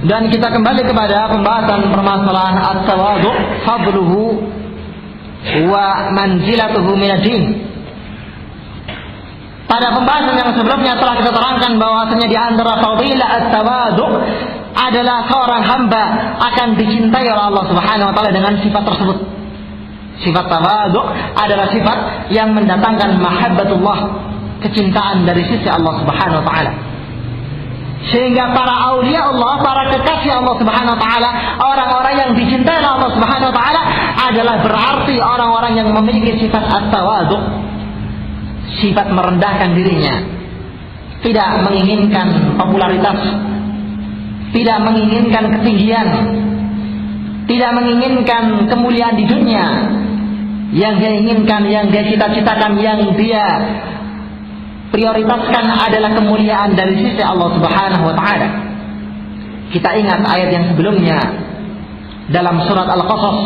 Dan kita kembali kepada pembahasan permasalahan at-tawadhu' fadluhu wa manzilatuhu minad din. Pada pembahasan yang sebelumnya telah kita terangkan bahwasanya di antara fadilah at-tawadhu' adalah seorang hamba akan dicintai oleh Allah Subhanahu wa taala dengan sifat tersebut. Sifat tawadhu' adalah sifat yang mendatangkan mahabbatullah, kecintaan dari sisi Allah Subhanahu wa taala. Sehingga para aulia Allah, para kekasih Allah Subhanahu wa taala, orang-orang yang dicintai oleh Allah Subhanahu wa taala adalah berarti orang-orang yang memiliki sifat at-tawadhu', sifat merendahkan dirinya, tidak menginginkan popularitas, tidak menginginkan ketinggian, tidak menginginkan kemuliaan di dunia. Yang dia inginkan, yang dia cita-citakan, yang dia prioritaskan adalah kemuliaan dari sisi Allah Subhanahu wa taala. Kita ingat ayat yang sebelumnya dalam surat Al-Qasas,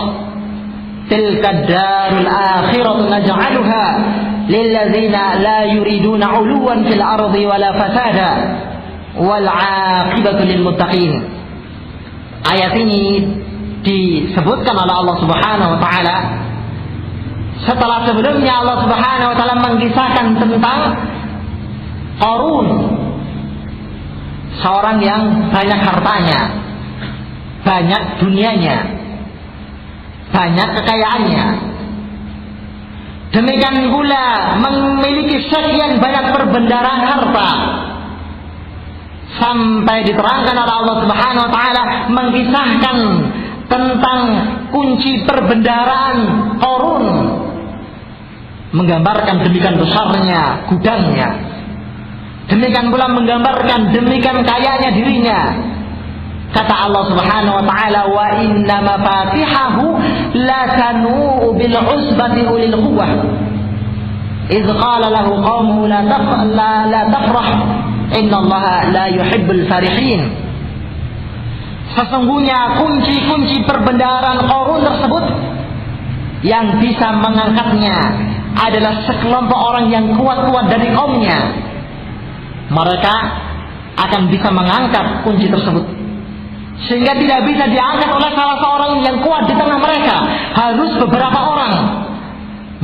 tilka darul akhiratu naj'aluha lilladzina la yuriduna 'uluwan fil ardi wala fasada wal 'aqibatu lil muttaqin. Ayat ini disebutkan oleh Allah Subhanahu wa taala setelah sebelumnya Allah Subhanahu wa taala mengisahkan tentang Qarun, seorang yang banyak hartanya, banyak dunianya, banyak kekayaannya. Demikian pula memiliki sekian banyak perbendaharaan harta. Sampai diterangkan oleh Allah Subhanahu wa taala mengisahkan tentang kunci perbendaharaan Qarun, menggambarkan demikian besarnya gudangnya. Demikian pula menggambarkan demikian kayanya dirinya. Kata Allah Subhanahu wa taala, wa inna mafatihahu la tanu bil usbati ulil quwwah idz qala lahu qaumuhu la tafrah innallaha la yuhibbul farihin. Sesungguhnya kunci-kunci perbendaharaan Qarun tersebut yang bisa mengangkatnya adalah sekelompok orang yang kuat-kuat dari kaumnya. Mereka akan bisa mengangkat kunci tersebut, sehingga tidak bisa diangkat oleh salah seorang yang kuat di tengah mereka. Harus beberapa orang.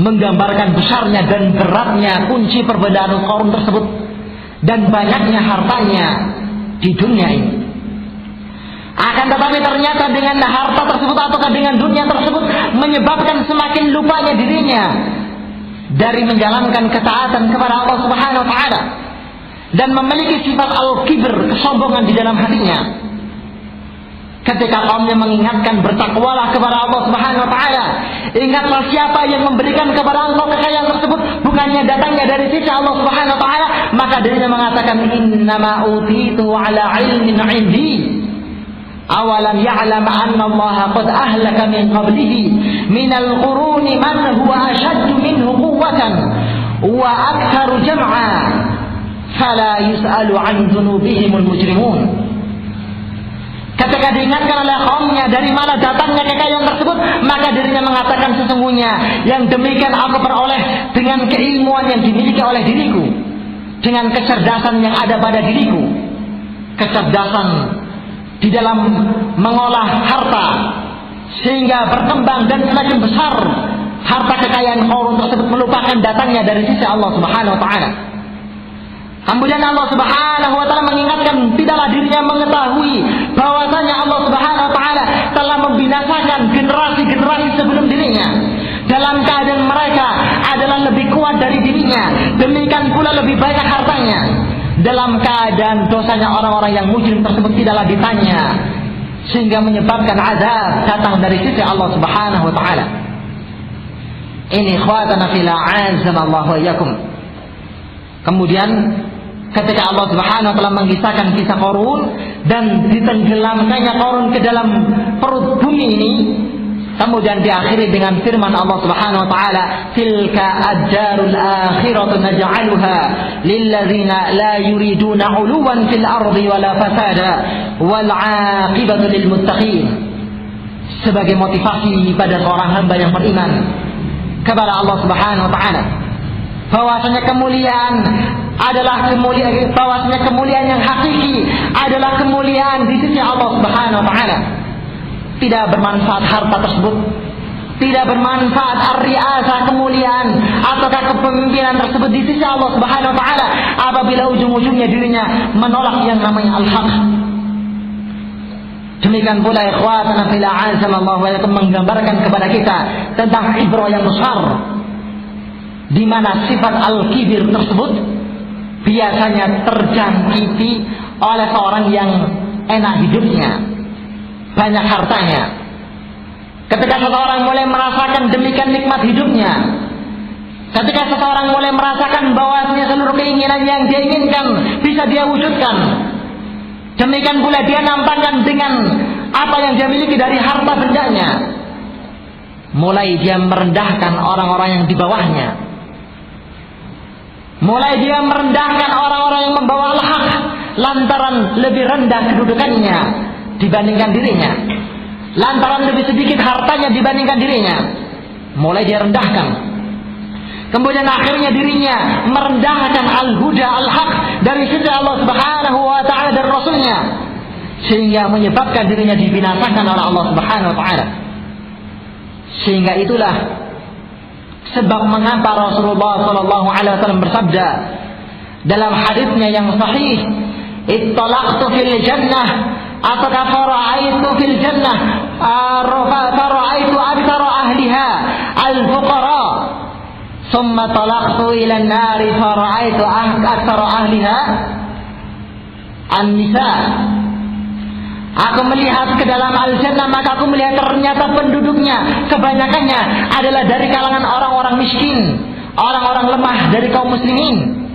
Menggambarkan besarnya dan beratnya kunci perbendaharaan Qarun tersebut dan banyaknya hartanya di dunia ini. Akan tetapi ternyata dengan harta tersebut ataukah dengan dunia tersebut menyebabkan semakin lupanya dirinya dari menjalankan ketaatan kepada Allah Subhanahu wa taala dan memiliki sifat al-kibr, kesombongan di dalam hatinya. Ketika kaumnya mengingatkan, bertakwalah kepada Allah Subhanahu wa taala, ingatlah siapa yang memberikan kepada engkau kekayaan tersebut bukannya datangnya dari sisi Allah Subhanahu wa taala, maka dirinya mengatakan innama utitu ala ilmin 'indi awalam ya'lam anna Allah qad ahlaka min qablihi minal quruni man huwa ashaddu minhu quwwatan wa aktharu jam'a fala yus'alu 'an dzunubihimul mujrimun. Ketika diingatkan oleh kaumnya dari mana datangnya kekayaan tersebut, maka dirinya mengatakan sesungguhnya yang demikian aku peroleh dengan keilmuan yang dimiliki oleh diriku, dengan kecerdasan yang ada pada diriku, kecerdasan di dalam mengolah harta sehingga berkembang dan semakin besar harta kekayaan Qarun tersebut melupakan datangnya dari sisi Allah Subhanahu wa taala. Kemudian Allah Subhanahu wa taala mengingatkan tidaklah dirinya mengetahui bahwasanya Allah Subhanahu wa taala telah membinasakan generasi-generasi sebelum dirinya dalam keadaan mereka adalah lebih kuat dari dirinya, demikian pula lebih banyak hartanya. Dalam keadaan dosanya orang-orang yang mujrim tersebut tidaklah ditanya, sehingga menyebabkan azab datang dari sisi Allah Subhanahu wa taala. Ini ikhwatana fillah, azanallahu wa iyyakum. Kemudian ketika Allah Subhanahu wa taala mengisahkan kisah Qarun dan ditenggelamkannya Qarun ke dalam perut bumi ini, kemudian diakhiri dengan firman Allah Subhanahu wa taala, tilka ad-darul akhiratu naj'aluha lilladzina la yuriduna 'uluwan fil ardi wala fasada wal 'aqibatu lil muttaqin. Sebagai motivasi pada seorang hamba yang beriman kepada Allah Subhanahu wa taala, bahwasanya kemuliaan adalah kemuliaan, bahwasanya kemuliaan yang hakiki adalah kemuliaan di sisi Allah Subhanahu wa taala. Tidak bermanfaat harta tersebut, tidak bermanfaat ar-ri'asah, kemuliaan ataukah kepemimpinan tersebut di sisi Allah Subhanahu wa taala apabila ujung-ujungnya dirinya menolak yang namanya al-haq. Demikian pula ikhwatana fil a'azzallahu wa yakum menggambarkan kepada kita tentang ibrah yang besar, di mana sifat al-kibir tersebut biasanya terjangkiti oleh seorang yang enak hidupnya, banyak hartanya. Ketika seseorang mulai merasakan demikian nikmat hidupnya, ketika seseorang mulai merasakan bahwasanya seluruh keinginan yang dia inginkan bisa dia wujudkan, demikian pula dia nampakkan dengan apa yang dia miliki dari harta bendanya, mulai dia merendahkan orang-orang yang di bawahnya, mulai dia merendahkan orang-orang yang membawa al-haq lantaran lebih rendah kedudukannya dibandingkan dirinya, lantaran lebih sedikit hartanya dibandingkan dirinya, mulai dia rendahkan. Kemudian akhirnya dirinya merendahkan al-huda, al-haq dari sisi Allah Subhanahu wa taala dan Rasulnya, sehingga menyebabkan dirinya dibinasakan oleh Allah Subhanahu wa taala. Sehingga itulah sebab mengapa Rasulullah sallallahu alaihi wasallam bersabda dalam hadisnya yang sahih, "Ittalaqtu fil jannah atau fara'aitu fil jannah fara'aitu aktsara ahliha al-fuqara, summa talaqtu ila an-nari fara'aitu aktsara ahliha an-nisa." Aku melihat ke dalam al-jannah, maka aku melihat ternyata penduduknya kebanyakannya adalah dari kalangan orang-orang miskin, orang-orang lemah dari kaum muslimin.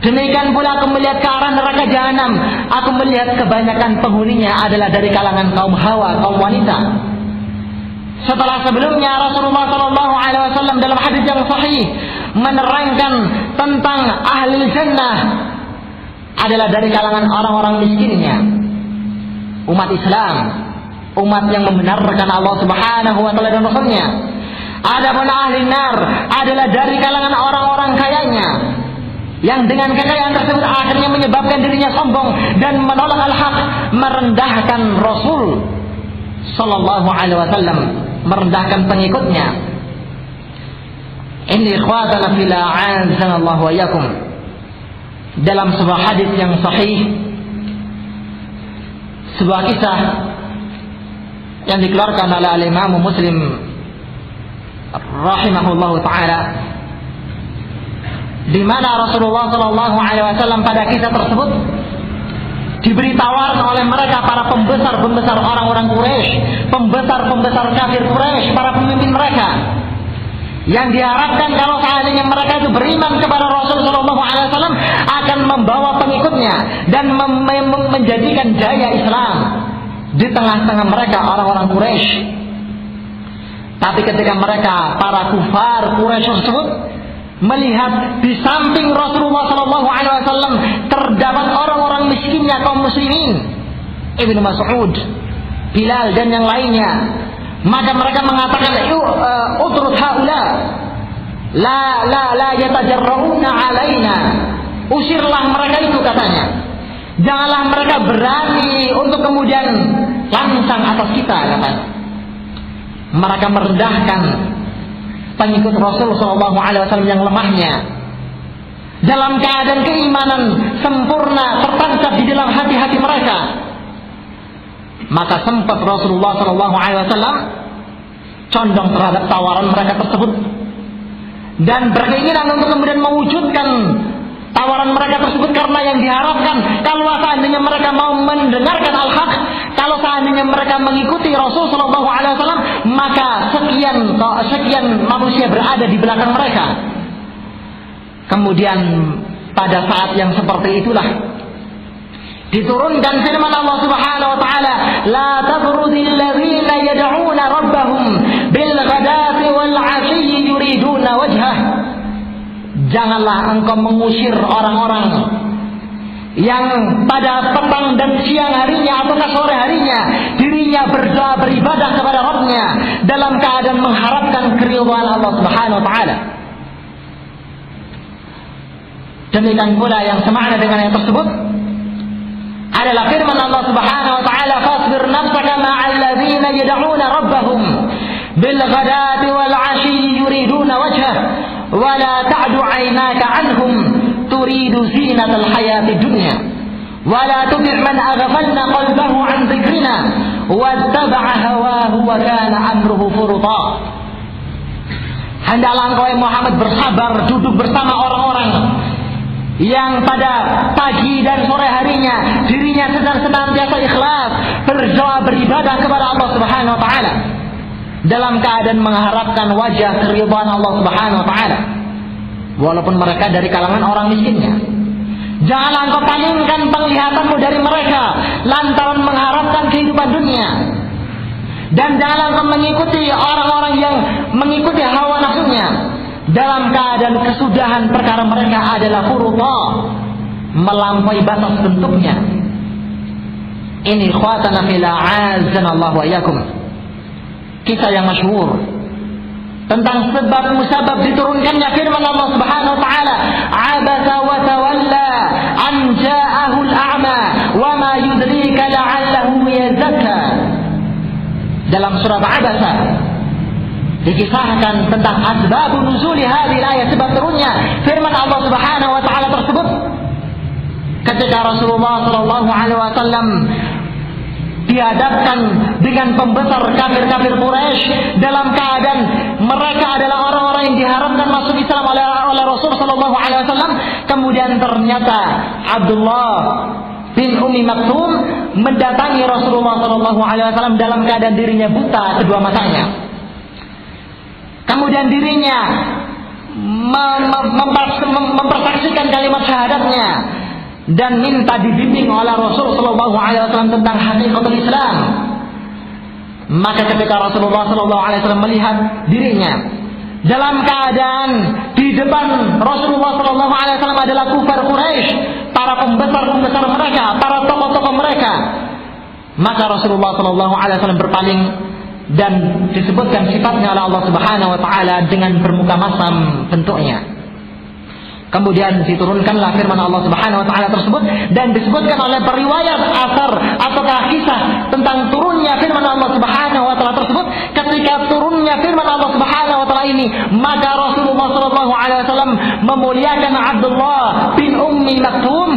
Demikian pula aku melihat ke arah neraka jahanam, aku melihat kebanyakan penghuninya adalah dari kalangan kaum hawa, kaum wanita. Setelah sebelumnya Rasulullah sallallahu alaihi wasallam dalam hadis yang sahih menerangkan tentang ahli jannah adalah dari kalangan orang-orang miskinnya, umat Islam, umat yang membenarkan Allah Subhanahu wa taala dan Rasulnya. Adapun ahli nar adalah dari kalangan orang-orang kayanya, yang dengan kekayaan tersebut akhirnya menyebabkan dirinya sombong dan menolak al-haq, merendahkan Rasul sallallahu alaihi wasallam, merendahkan pengikutnya. Ini ikhwatana fil a'azzallahu wa iyyakum, dalam sebuah hadis yang sahih, sebuah kisah yang dikeluarkan oleh al-Imam Muslim rahimahullahu taala, di mana Rasulullah sallallahu alaihi wasallam pada kisah tersebut diberi tawaran oleh mereka, para pembesar-pembesar orang-orang Quraisy, pembesar-pembesar kafir Quraisy, para pemimpin mereka, yang diharapkan kalau seandainya mereka itu beriman kepada Rasul sallallahu alaihi wasallam akan membawa pengikutnya dan menjadikan jaya Islam di tengah-tengah mereka orang-orang Quraisy. Tapi ketika mereka, para kufar Quraisy tersebut, melihat di samping Rasulullah sallallahu alaihi wasallam terdapat orang-orang miskinnya kaum muslimin, Ibnu Mas'ud, Bilal dan yang lainnya, maka mereka mengatakan, utrud haula la yatajarrauna alaina, usirlah mereka itu, katanya, janganlah mereka berani untuk kemudian langsang atas kita, katanya. Mereka merendahkan pengikut Rasul sallallahu alaihi wasallam yang lemahnya, dalam keadaan keimanan sempurna tertancap di dalam hati-hati mereka. Maka sempat Rasulullah sallallahu alaihi wasallam condong terhadap tawaran mereka tersebut dan berkeinginan untuk kemudian mewujudkan tawaran mereka tersebut, karena yang diharapkan kalau seandainya mereka mau mendengarkan al-haq, kalau seandainya mereka mengikuti Rasul sallallahu alaihi wasallam, maka sekian manusia berada di belakang mereka. Kemudian pada saat yang seperti itulah diturunkan firman Allah Subhanahu wa taala, la tatrudil ladzina yad'una rabbahum bil ghadati wal 'ashyi yuriduna wajhah. Janganlah engkau mengusir orang-orang yang pada petang dan siang harinya atau sore harinya dirinya berdoa beribadah kepada Rabbnya dalam keadaan mengharapkan keridhaan Allah Subhanahu wa taala. Demikian pula yang semakna dengan yang tersebut adalah firman Allah Subhanahu wa taala, "Fasbir nafsaka ma'al ladzina yad'una rabbahum bil ghadati wal 'ashyi yuriduna wajhah wa la ta'du 'aynaka 'anhum turidu zinatal hayatid dunya wa la tuti' man aghfalna qalbahu 'an dzikrina wattaba'a hawahu wa kana amruhu furuta." Hendaklah engkau Muhammad bersabar duduk bersama orang-orang yang pada pagi dan sore harinya dirinya sedang senantiasa ikhlas berdoa beribadah kepada Allah Subhanahu wa taala dalam keadaan mengharapkan wajah keridhaan Allah Subhanahu wa taala walaupun mereka dari kalangan orang miskinnya. Janganlah engkau palingkan penglihatanmu dari mereka lantaran mengharapkan kehidupan dunia, dan janganlah engkau mengikuti orang-orang yang mengikuti hawa nafsunya dalam keadaan kesudahan perkara mereka adalah furuta, melampaui batas bentuknya. Ini ikhwatana fillah, azanallahu wa iyyakum. Kisah yang masyhur tentang sebab musabab diturunkannya firman Allah Subhanahu wa taala, "Abasa wa tawalla an ja'ahu al-a'ma wa ma yudrika la'allahu yazakka." Dalam surat Abasa dikisahkan tentang asbab nuzuli hadhihi ayat, sebab turunnya firman Allah Subhanahu wa taala tersebut ketika Rasulullah sallallahu alaihi wasallam dihadapkan dengan pembesar kafir-kafir Quraisy dalam keadaan mereka adalah orang-orang yang diharamkan masuk Islam oleh Rasul sallallahu alaihi wasallam. Kemudian ternyata Abdullah bin Ummi Maktum mendatangi Rasulullah sallallahu alaihi wasallam dalam keadaan dirinya buta kedua matanya. Kemudian dirinya mempersaksikan kalimat syahadatnya dan minta dibimbing oleh Rasul sallallahu alaihi wasallam tentang hakikatul Islam. Maka ketika Rasulullah sallallahu alaihi wasallam melihat dirinya dalam keadaan di depan Rasulullah sallallahu alaihi wasallam adalah kufar Quraisy, para pembesar-pembesar mereka, para tokoh-tokoh mereka, maka Rasulullah sallallahu alaihi wasallam berpaling dan disebutkan sifatnya oleh Allah Subhanahu wa taala dengan bermuka masam bentuknya. Kemudian diturunkanlah firman Allah Subhanahu wa taala tersebut dan disebutkan oleh periwayat asar ataukah kisah tentang turunnya firman Allah Subhanahu wa taala tersebut. Ketika turunnya firman Allah Subhanahu wa taala ini, maka Rasulullah sallallahu alaihi wasallam memuliakan Abdullah bin Ummi Maktum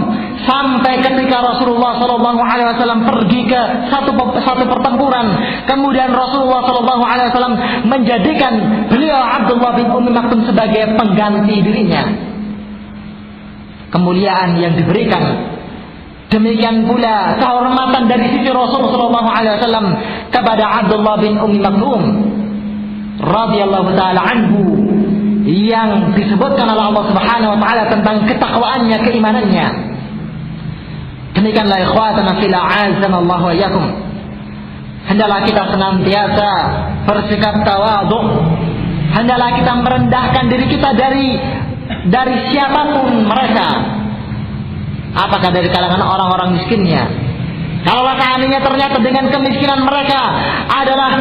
sampai ketika Rasulullah sallallahu alaihi wasallam pergi ke satu pertempuran. Kemudian Rasulullah sallallahu alaihi wasallam menjadikan beliau Abdullah bin Ummi Maktum sebagai pengganti dirinya. Kemuliaan yang diberikan, demikian pula kehormatan dari sisi Rasul sallallahu alaihi wasallam kepada Abdullah bin Ummi Maktum radhiyallahu taala anhu, yang disebutkan oleh Allah Subhanahu wa taala tentang ketakwaannya, keimanannya. Demikianlah ikhwatana fillah, azanallahu wa iyyakum. Hendaklah kita senantiasa bersikap tawadhu. Hendaklah kita merendahkan diri kita dari siapapun mereka, apakah dari kalangan orang-orang miskinnya. Kalau seandainya ternyata dengan kemiskinan mereka adalah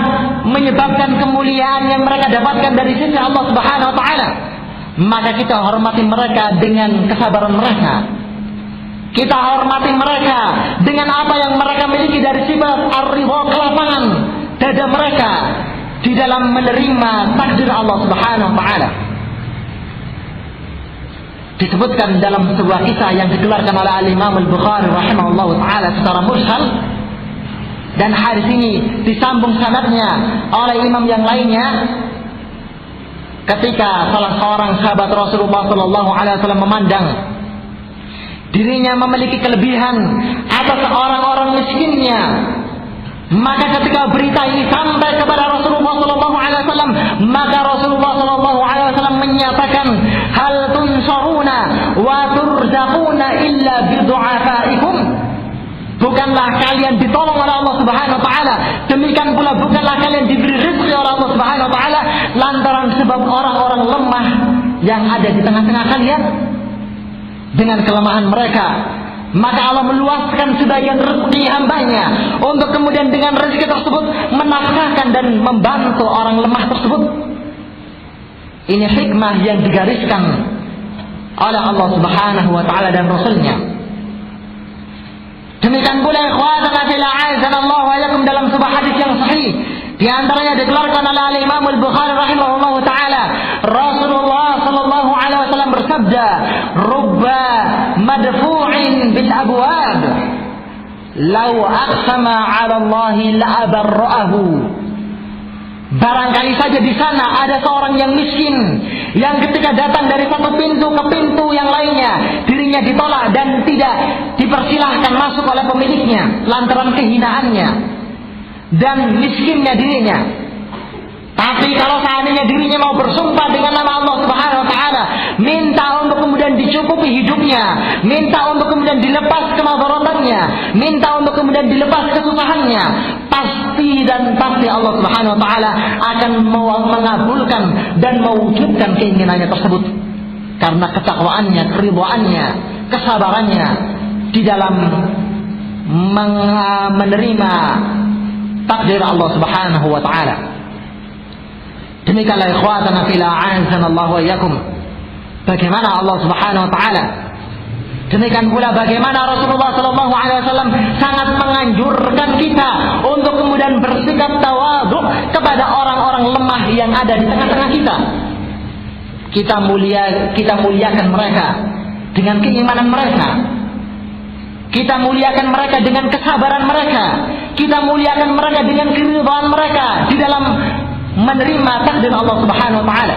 menyebabkan kemuliaan yang mereka dapatkan dari sisi Allah Subhanahu wa taala, maka kita hormati mereka dengan kesabaran mereka. Kita hormati mereka dengan apa yang mereka miliki dari sifat ar-ridha, kelapangan dada mereka di dalam menerima takdir Allah Subhanahu wa taala. Disebutkan dalam sebuah kisah yang dikeluarkan oleh Al-Imam Al-Bukhari rahimahullah ta'ala secara mursal, dan hadis ini disambung sanadnya oleh imam yang lainnya. Ketika salah seorang sahabat Rasulullah sallallahu alaihi wasallam memandang dirinya memiliki kelebihan atas orang-orang miskinnya, maka ketika berita ini sampai kepada Rasulullah sallallahu alaihi wasallam, maka Rasulullah sallallahu alaihi wasallam menyatakan, hal tunsaruna wa turzaquna illa bidu'afaikum. Bukanlah kalian ditolong oleh Allah Subhanahu wa taala, demikian pula bukanlah kalian diberi rezeki oleh Allah Subhanahu wa taala lantaran sebab orang-orang lemah yang ada di tengah-tengah kalian dengan kelemahan mereka. Maka Allah meluaskan sebagian rezeki hambanya untuk kemudian dengan rezeki tersebut menafkahkan dan membantu orang lemah tersebut. Ini hikmah yang digariskan oleh Allah Subhanahu wa taala dan Rasulnya. Demikian pula ikhwatan fillah azanallahu wa iyyakum dalam sebuah hadis yang sahih, di antaranya dikeluarkan oleh Imam Al-Bukhari rahimahullahu taala, Rasulullah sallallahu alaihi wasallam bersabda, "Rubba madfu'in bil abwab, law aqsama 'ala Allah la abarra'ahu." Barangkali saja di sana ada seorang yang miskin yang ketika datang dari satu pintu ke pintu yang lainnya, dirinya ditolak dan tidak dipersilahkan masuk oleh pemiliknya lantaran kehinaannya dan miskinnya dirinya. Tapi kalau seandainya dirinya mau bersumpah dengan nama Allah Subhanahu wa taala, minta untuk kemudian dicukupi hidupnya, minta untuk kemudian dilepas kemadaratannya, minta untuk kemudian dilepas kesusahannya, pasti dan pasti Allah Subhanahu wa taala akan mengabulkan dan mewujudkan keinginannya tersebut. Karena ketakwaannya, keridhaannya, kesabarannya di dalam menerima takdir Allah Subhanahu wa taala. Demikianlah ikhwatana fillah a'azzanallahu wa iyyakum, bagaimana Allah Subhanahu wa taala, demikian pula bagaimana Rasulullah sallallahu alaihi wasallam sangat menganjurkan kita untuk kemudian bersikap tawadhu kepada orang-orang lemah yang ada di tengah-tengah kita. Kita muliakan mereka dengan keimanan mereka. Kita muliakan mereka dengan kesabaran mereka. Kita muliakan mereka dengan keridhaan mereka di dalam menerima takdir Allah Subhanahu wa taala.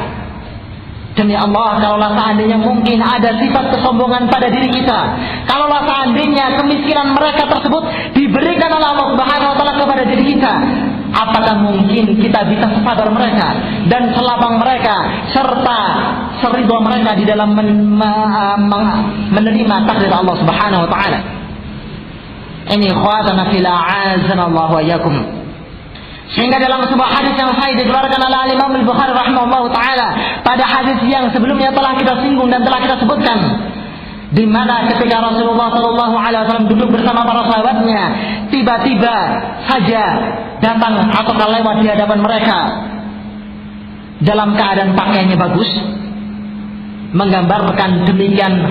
Demi Allah, kalaulah seandainya mungkin ada sifat kesombongan pada diri kita, kalaulah seandainya kemiskinan mereka tersebut diberikan oleh Allah Subhanahu wa taala kepada diri kita, apakah mungkin kita bisa sesadar mereka dan selapang mereka serta seridha mereka di dalam menerima takdir Allah Subhanahu wa taala? Ini ikhwatana fillah a'azzanallahu wa iyyakum. Sehingga dalam sebuah hadis yang sahih dikeluarkan oleh Imam Al-Bukhari rahimahullahu taala, pada hadis yang sebelumnya telah kita singgung dan telah kita sebutkan, di mana ketika Rasulullah sallallahu alaihi wasallam duduk bersama para sahabatnya, tiba-tiba saja datang atau lewat di hadapan mereka dalam keadaan pakaiannya bagus, menggambarkan demikian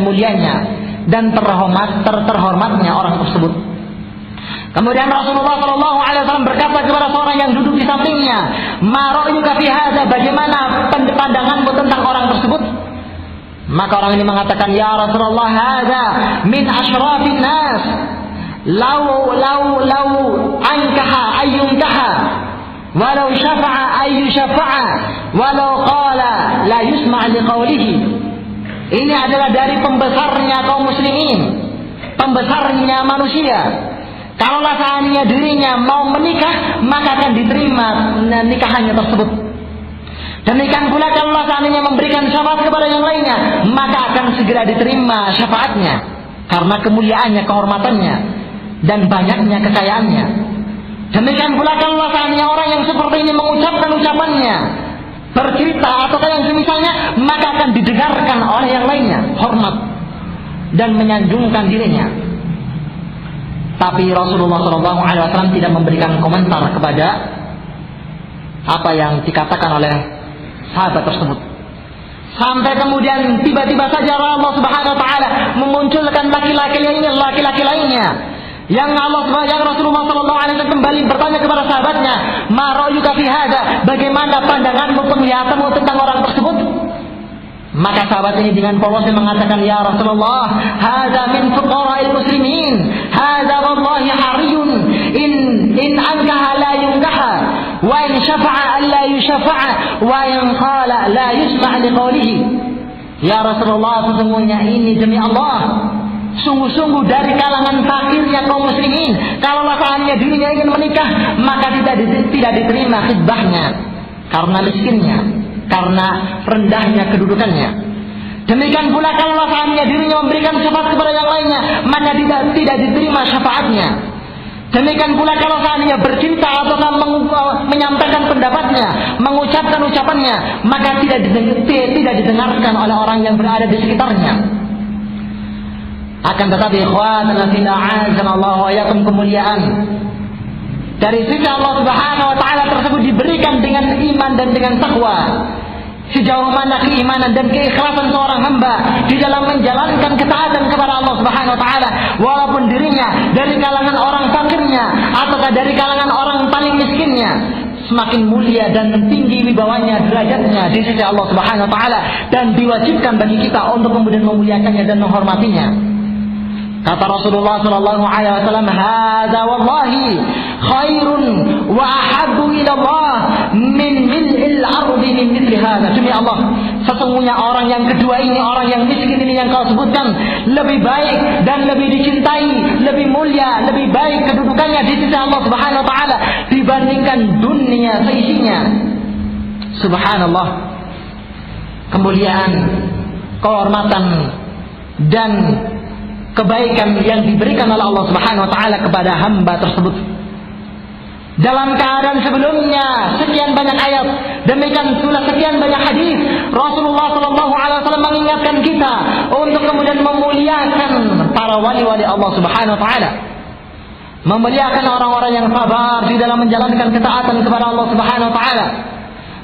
mulianya dan terhormatnya orang tersebut. Kemudian Rasulullah sallallahu alaihi wasallam berkata kepada seorang yang duduk di sampingnya, "Ma ra'yuka fi hadza?" Bagaimana pandanganmu tentang orang tersebut? Maka orang ini mengatakan, "Ya Rasulullah, hadza min asyrafin nas. Lau ankaha ayyunkaha, walau syafa'a ayyu syafa'a, walau qala la yusma' liqaulihi." Ini adalah dari pembesarnya kaum muslimin, pembesarnya manusia. Kalaulah seandainya dirinya mau menikah, maka akan diterima nikahannya tersebut. Demikian pula kalaulah seandainya memberikan syafaat kepada yang lainnya, maka akan segera diterima syafaatnya karena kemuliaannya, kehormatannya, dan banyaknya kekayaannya. Demikian pula kalaulah seandainya orang yang seperti ini mengucapkan ucapannya, bercerita atau yang semisalnya, maka akan didengarkan oleh yang lainnya, hormat dan menyanjungkan dirinya. Tapi Rasulullah SAW tidak memberikan komentar kepada apa yang dikatakan oleh sahabat tersebut. Sampai kemudian tiba-tiba saja Allah Subhanahu wa taala memunculkan laki-laki lainnya. Yang Rasulullah SAW kembali bertanya kepada sahabatnya, "Ma ra'yuka fi hadza?" Bagaimana pandanganmu, penglihatanmu tentang orang tersebut? Maka sahabat ini dengan polosnya mengatakan, "Ya Rasulullah, hadza min fuqara'il muslimin. Hadza wallahi hariyun in ankaha la yunkaha, wa in syafa'a la yushafa'a, wa in qala la yusma' liqaulihi." Ya Rasulullah, sesungguhnya ini demi Allah, sungguh-sungguh dari kalangan fakirnya kaum muslimin. Kalau seandainya dirinya ingin menikah, maka tidak diterima khidbahnya karena miskinnya, karena rendahnya kedudukannya. Demikian pula kalau seandainya dirinya memberikan syafaat kepada yang lainnya, maka tidak diterima syafaatnya. Demikian pula kalau seandainya bercinta atau menyampaikan pendapatnya, mengucapkan ucapannya, maka tidak didengarkan oleh orang yang berada di sekitarnya. Akan tetapi ikhwanana fillah a'azzanallahu wa iyyakum, kemuliaan dari sisi Allah Subhanahu wa taala tersebut diberikan dengan iman dan dengan takwa, sejauh mana keimanan dan keikhlasan seorang hamba di dalam menjalankan ketaatan kepada Allah Subhanahu wa taala, walaupun dirinya dari kalangan orang fakirnya ataukah dari kalangan orang paling miskinnya, semakin mulia dan tinggi wibawanya, derajatnya di sisi Allah Subhanahu wa taala, dan diwajibkan bagi kita untuk kemudian memuliakannya dan menghormatinya. Kata Rasulullah sallallahu alaihi wasallam, "Hadza wallahi khairun wa ahabbu ila Allah min mil'il ardi min mithli hadza." Demi Allah, sesungguhnya orang yang kedua ini, orang yang miskin ini yang kau sebutkan, lebih baik dan lebih dicintai, lebih mulia, lebih baik kedudukannya di sisi Allah Subhanahu wa taala dibandingkan dunia seisinya. Subhanallah. Kemuliaan, kehormatan dan kebaikan yang diberikan oleh Allah Subhanahu wa taala kepada hamba tersebut. Dalam keadaan sebelumnya sekian banyak ayat, demikian pula sekian banyak hadis, Rasulullah sallallahu alaihi wasallam mengingatkan kita untuk kemudian memuliakan para wali-wali Allah Subhanahu wa taala. Memuliakan orang-orang yang sabar di dalam menjalankan ketaatan kepada Allah Subhanahu wa taala.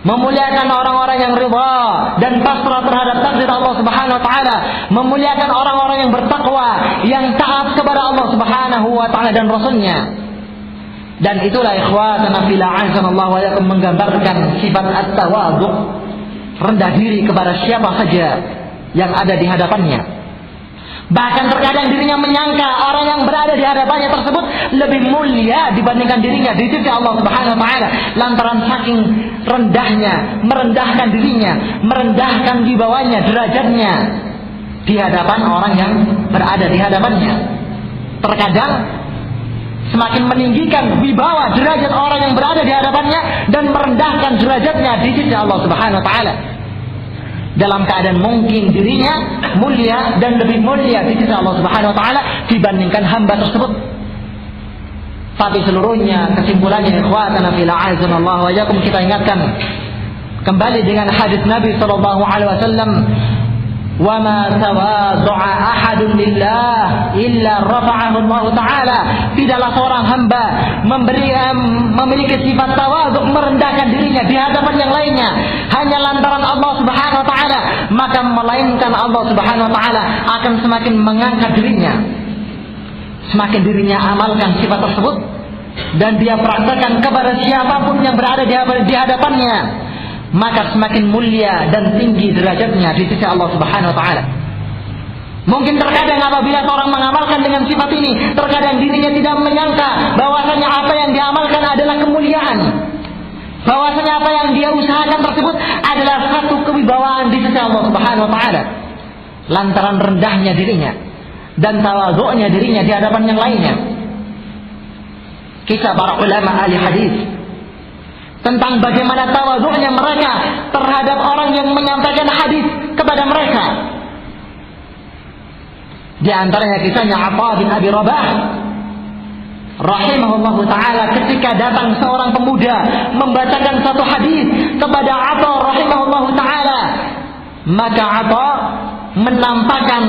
Memuliakan orang-orang yang ridha dan pasrah terhadap takdir Allah Subhanahu wa taala, memuliakan orang-orang yang bertakwa, yang taat kepada Allah Subhanahu wa taala dan Rasul-Nya. Dan itulah ikhwatana fillah azanallahu wa yakum menggambarkan sifat at-tawadhu, rendah diri kepada siapa saja yang ada di hadapannya. Bahkan terkadang dirinya menyangka orang yang berada di hadapannya tersebut lebih mulia dibandingkan dirinya di sisi Allah Subhanahu wa taala, lantaran saking rendahnya, merendahkan dirinya, merendahkan wibawanya, derajatnya di hadapan orang yang berada di hadapannya. Terkadang semakin meninggikan wibawa derajat orang yang berada di hadapannya dan merendahkan derajatnya di sisi Allah Subhanahu wa taala, dalam keadaan mungkin dirinya mulia dan lebih mulia di sisi Allah Subhanahu wa taala dibandingkan hamba tersebut. Tapi seluruhnya kesimpulannya ikhwatana fillah azanallahu wa iyyakum, kita ingatkan kembali dengan hadis Nabi sallallahu alaihi wasallam, "Wa ma tawaddu'a ahadun lillah illa rafa'ahu Allah taala." Tidaklah seorang hamba memiliki sifat tawadhu, merendahkan dirinya di hadapan yang lainnya hanya lantaran Allah Subhanahu wa taala, maka melainkan Allah Subhanahu wa taala akan semakin mengangkat dirinya. Semakin dirinya amalkan sifat tersebut dan dia praktekkan kepada siapapun yang berada di hadapannya, maka semakin mulia dan tinggi derajatnya di sisi Allah Subhanahu wa taala. Mungkin terkadang apabila seorang mengamalkan dengan sifat ini, terkadang dirinya tidak menyangka bahwasanya apa yang diamalkan adalah kemuliaan, bahwasanya apa yang dia usahakan tersebut adalah satu kewibawaan di sisi Allah Subhanahu wa taala, lantaran rendahnya dirinya dan tawadhu'nya dirinya di hadapan yang lainnya. Kisah para ulama ahli hadis tentang bagaimana tawadhu'nya mereka terhadap orang yang menyampaikan hadis kepada mereka. Di antaranya kisahnya Atha bin Abi Rabah rahimahullahu taala, ketika datang seorang pemuda membacakan satu hadis kepada Atha rahimahullahu taala, maka Atha menampakkan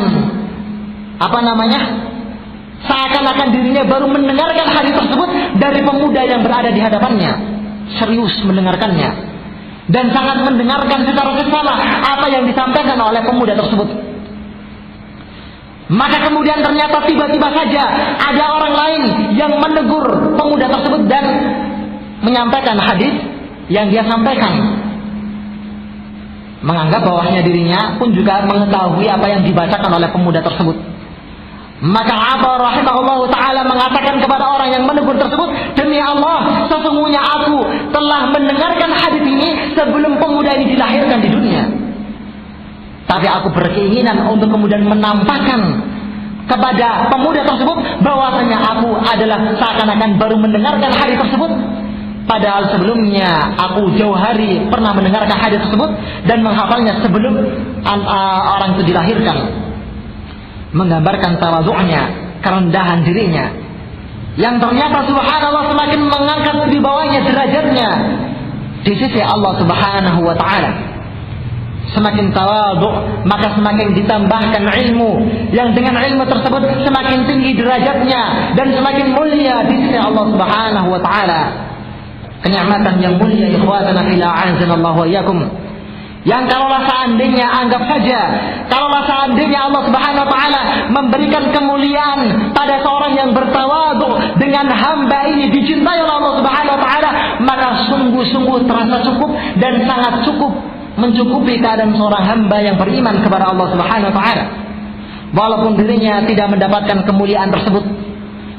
seakan-akan dirinya baru mendengarkan hadis tersebut dari pemuda yang berada di hadapannya, serius mendengarkannya dan sangat mendengarkan secara seksama apa yang disampaikan oleh pemuda tersebut. Maka kemudian ternyata tiba-tiba saja ada orang lain yang menegur pemuda tersebut dan menyampaikan hadis yang dia sampaikan, menganggap bahwasanya dirinya pun juga mengetahui apa yang dibacakan oleh pemuda tersebut. Maka Atha rahimahullahu taala mengatakan kepada orang yang menegur tersebut, "Demi Allah, sesungguhnya aku telah mendengarkan hadis ini sebelum pemuda ini dilahirkan di dunia. Tapi aku berkeinginan untuk kemudian menampakkan kepada pemuda tersebut bahwasanya aku adalah seakan-akan baru mendengarkan hadis tersebut, padahal sebelumnya aku jauh hari pernah mendengarkan hadis tersebut dan menghafalnya sebelum orang itu dilahirkan." Menggambarkan tawadhu'nya, kerendahan dirinya, yang ternyata subhanallah semakin mengangkat di bawahnya derajatnya di sisi Allah Subhanahu wa taala. Semakin tawadhu', maka semakin ditambahkan ilmu, yang dengan ilmu tersebut semakin tinggi derajatnya dan semakin mulia di sisi Allah Subhanahu wa taala. Kenikmatan yang mulia ikhwatana fillah azanallahu wa iyyakum, Yang kalaulah seandainya, anggap saja, kalaulah seandainya Allah Subhanahu wa taala memberikan kemuliaan pada seorang yang bertawadhu dengan hamba ini dicintai oleh Allah Subhanahu wa taala, maka sungguh-sungguh terasa cukup dan sangat cukup mencukupi keadaan seorang hamba yang beriman kepada Allah Subhanahu wa taala. Walaupun dirinya tidak mendapatkan kemuliaan tersebut,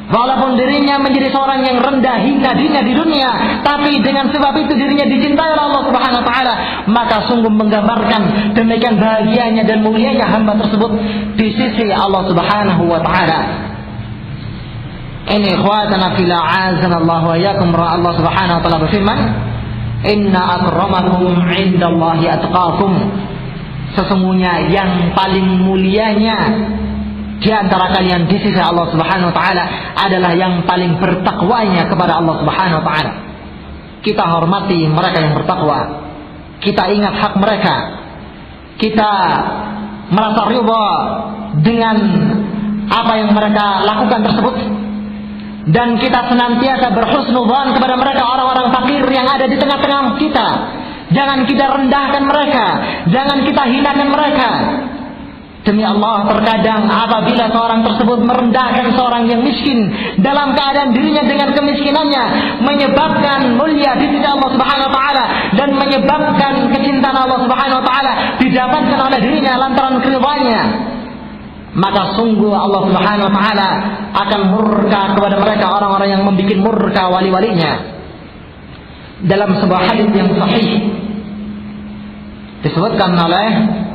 walaupun dirinya menjadi seorang yang rendah hingga dina di dunia, tapi dengan sebab itu dirinya dicintai oleh Allah Subhanahu wa taala, maka sungguh menggambarkan demikian bahagianya dan mulianya hamba tersebut di sisi Allah Subhanahu wa taala. Ini ikhwatana fillah, azanallahu wa iyyakum. Allah Subhanahu wa taala berfirman, "Inna akramakum 'indallahi atqakum." Sesungguhnya yang paling mulianya di antara kalian di sisi Allah Subhanahu wa taala adalah yang paling bertakwanya kepada Allah Subhanahu wa taala. Kita hormati mereka yang bertakwa. Kita ingat hak mereka. Kita merasa ridha dengan apa yang mereka lakukan tersebut. Dan kita senantiasa berhusnudzan kepada mereka, orang-orang fakir yang ada di tengah-tengah kita. Jangan kita rendahkan mereka, jangan kita hinakan mereka. Demi Allah, terkadang apabila seorang tersebut merendahkan seorang yang miskin dalam keadaan dirinya dengan kemiskinannya menyebabkan mulia di sisi Allah Subhanahu wa taala dan menyebabkan kecintaan Allah Subhanahu wa taala didapatkan oleh dirinya lantaran keridhaannya, maka sungguh Allah Subhanahu wa taala akan murka kepada mereka, orang-orang yang membuat murka wali-walinya. Dalam sebuah hadis yang sahih disebutkan oleh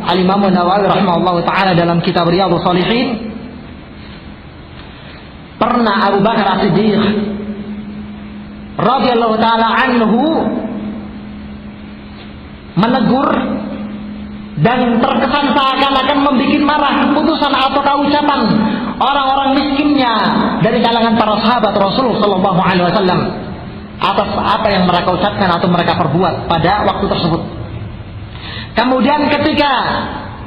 Al-Imam Nawawi rahimahullah ta'ala dalam kitab Riyadhus Shalihin, pernah Abu Bakar As-Siddiq radhiyallahu ta'ala anhu menegur dan terkesan seakan-akan membuat marah keputusan atau ucapan orang-orang miskinnya dari kalangan para sahabat Rasul sallallahu alaihi wasallam atas apa yang mereka ucapkan atau mereka perbuat pada waktu tersebut. Kemudian ketika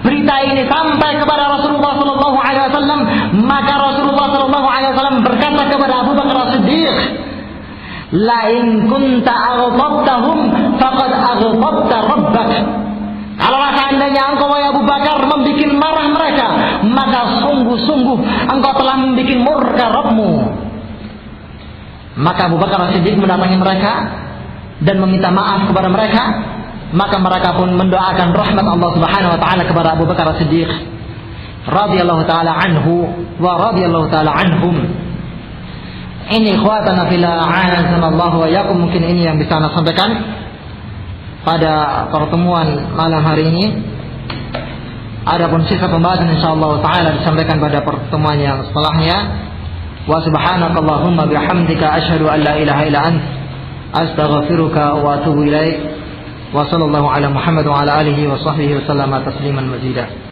berita ini sampai kepada Rasulullah sallallahu alaihi wasallam, maka Rasulullah sallallahu alaihi wasallam berkata kepada Abu Bakar As-Siddiq, "La in kunta aghdabtahum faqad aghdabta rabbak." Kalau seandainya engkau wahai Abu Bakar membuat marah mereka, maka sungguh-sungguh engkau telah membuat murka Rabbmu. Maka Abu Bakar As-Siddiq mendatangi mereka dan meminta maaf kepada mereka. Maka mereka pun mendoakan rahmat Allah Subhanahu wa taala kepada Abu Bakar As-Siddiq radhiyallahu taala anhu wa radhiyallahu taala anhum. Ini ikhwatana fillah, a'azzanallahu wa iyyakum. Mungkin ini yang bisa saya sampaikan pada pertemuan malam hari ini. Adapun sisa pembahasan insyaallah taala disampaikan pada pertemuan yang setelahnya. Wa subhanakallahumma bihamdika asyhadu an la ilaha illa anta astaghfiruka wa atubu ilaik. Wa sallallahu ala Muhammad wa ala alihi wa sahbihi wa sallama tasliman mazida.